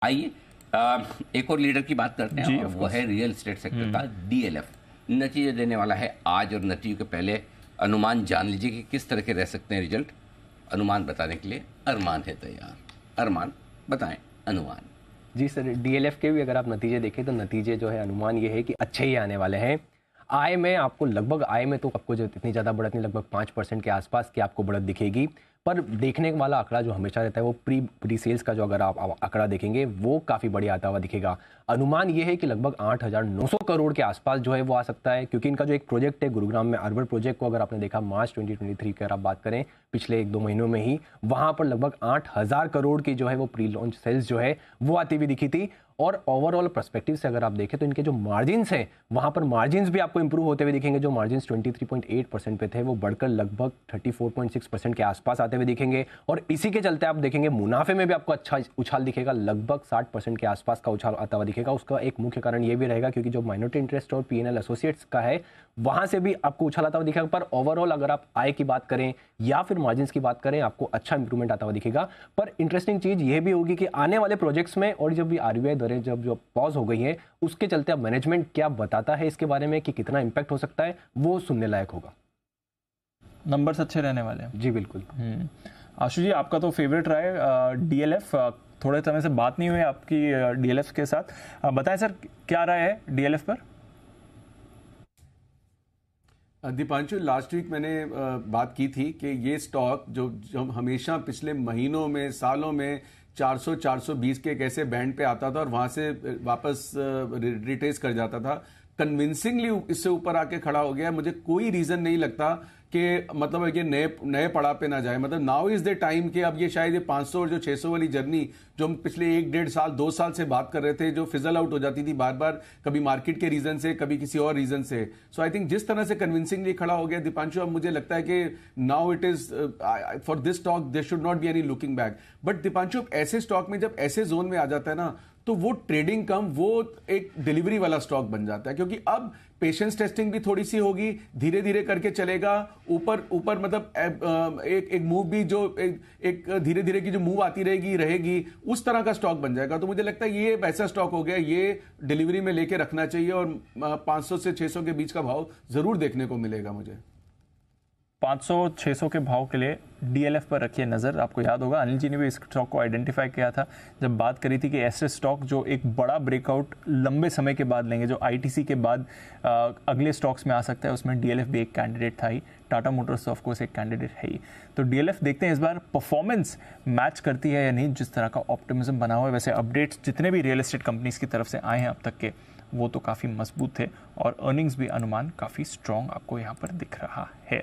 आइए एक और लीडर की बात करते हैं, वो है रियल एस्टेट सेक्टर का डीएलएफ। नतीजे देने वाला है आज, और नतीजों के पहले अनुमान जान लीजिए कि किस तरह के रह सकते हैं रिजल्ट। अनुमान बताने के लिए अरमान है तैयार। अरमान बताएं अनुमान। जी सर, डीएलएफ के भी अगर आप नतीजे देखें तो नतीजे जो है अनुमान ये है कि अच्छे ही आने वाले हैं। आय में आपको लगभग, आय में तो आपको जो इतनी ज़्यादा बढ़त नहीं, लगभग 5% के आसपास की आपको बढ़त दिखेगी। पर देखने वाला आंकड़ा जो हमेशा रहता है वो प्री सेल्स का, जो अगर आप आंकड़ा देखेंगे वो काफ़ी बढ़िया आता हुआ दिखेगा। अनुमान ये है कि लगभग 8,900 करोड़ के आसपास जो है वो आ सकता है, क्योंकि इनका जो एक प्रोजेक्ट है गुरुग्राम में, अर्बन प्रोजेक्ट को अगर आपने देखा मार्च 2023 की अगर आप बात करें, पिछले 1-2 महीनों में ही वहाँ पर लगभग 8,000 करोड़ की जो है वो प्री लॉन्च सेल्स जो है वो आती हुई दिखी थी। और ओवरऑल पर्सपेक्टिव से अगर आप देखें तो इनके जो मार्जिन्स हैं वहाँ पर मार्जिन्स भी आपको इंप्रूव होते हुए दिखेंगे। जो मार्जिन्स 23.8% पे थे वो बढ़कर लगभग 34.6% के आसपास आते हुए दिखेंगे। और इसी के चलते आप देखेंगे मुनाफे में भी आपको अच्छा उछाल दिखेगा, लगभग 60% के आसपास का उछाल आता हुआ दिखेगा। उसका एक मुख्य कारण ये भी रहेगा क्योंकि जो माइनॉरिटी इंटरेस्ट और पीएनएल एसोसिएट्स का है वहाँ से भी आपको उछाल आता हुआ दिखेगा। पर ओवरऑल अगर आप आय की बात करें या फिर मार्जिन्स की बात करें, आपको अच्छा इंप्रूवमेंट आता हुआ दिखेगा। पर इंटरेस्टिंग चीज़ ये भी होगी कि आने वाले प्रोजेक्ट्स में, और जब भी आरबीआई दरें जो पॉज हो गई है उसके चलते अब मैनेजमेंट क्या बताता है इसके बारे में कि कितना इंपैक्ट हो सकता है, वो सुनने लायक होगा। नंबर्स अच्छे रहने वाले हैं। जी बिल्कुल। आशु जी, आपका तो फेवरेट रहा है डीएलएफ, थोड़े समय से बात नहीं हुई आपकी डीएलएफ के साथ, बताएं सर क्या राय है डीएलएफ पर? दीपांशु, लास्ट वीक मैंने बात की थी कि ये स्टॉक जो हमेशा पिछले महीनों में, सालों में 400-420 के एक ऐसे बैंड पे आता था और वहां से वापस रिट्रेस कर जाता था, कन्विंसिंगली इससे ऊपर आके खड़ा हो गया। मुझे कोई रीजन नहीं लगता कि मतलब ये नए पड़ाव पे ना जाए। मतलब नाउ इज द टाइम कि अब ये शायद ये 500 और जो 600 वाली जर्नी जो हम पिछले 1-1.5 साल 2 साल से बात कर रहे थे, जो फिजल आउट हो जाती थी बार बार, कभी मार्केट के रीजन से, कभी किसी और रीजन से। सो आई थिंक जिस तरह से कन्विंसिंगली खड़ा हो गया दीपांशु, अब मुझे लगता है कि now it is for this stock there should not be any looking back. But Deepanshu, ऐसे स्टॉक में जब ऐसे जोन में आ जाता है ना, तो वो ट्रेडिंग कम, वो एक डिलीवरी वाला स्टॉक बन जाता है, क्योंकि अब पेशेंस टेस्टिंग भी थोड़ी सी होगी, धीरे धीरे करके चलेगा ऊपर मतलब एक मूव भी जो एक धीरे धीरे की जो मूव आती रहेगी उस तरह का स्टॉक बन जाएगा। तो मुझे लगता है ये ऐसा स्टॉक हो गया, ये डिलीवरी में लेके रखना चाहिए और 500 से 600 के बीच का भाव जरूर देखने को मिलेगा। मुझे 500-600 के भाव के लिए डीएलएफ पर रखिए नज़र। आपको याद होगा अनिल जी ने भी इस स्टॉक को आइडेंटिफाई किया था जब बात करी थी कि ऐसे स्टॉक जो एक बड़ा ब्रेकआउट लंबे समय के बाद लेंगे, जो आईटीसी के बाद अगले स्टॉक्स में आ सकता है, उसमें डीएलएफ भी एक कैंडिडेट था ही। टाटा मोटर्स ऑफ कोर्स एक कैंडिडेट है ही। तो डीएलएफ देखते हैं इस बार परफॉर्मेंस मैच करती है या नहीं, जिस तरह का ऑप्टिमिज्म बना हुआ है। वैसे अपडेट्स जितने भी रियल एस्टेट कंपनीज की तरफ से आए हैं अब तक के, वो तो काफ़ी मजबूत थे और अर्निंग्स भी अनुमान काफ़ी स्ट्रॉन्ग आपको यहाँ पर दिख रहा है।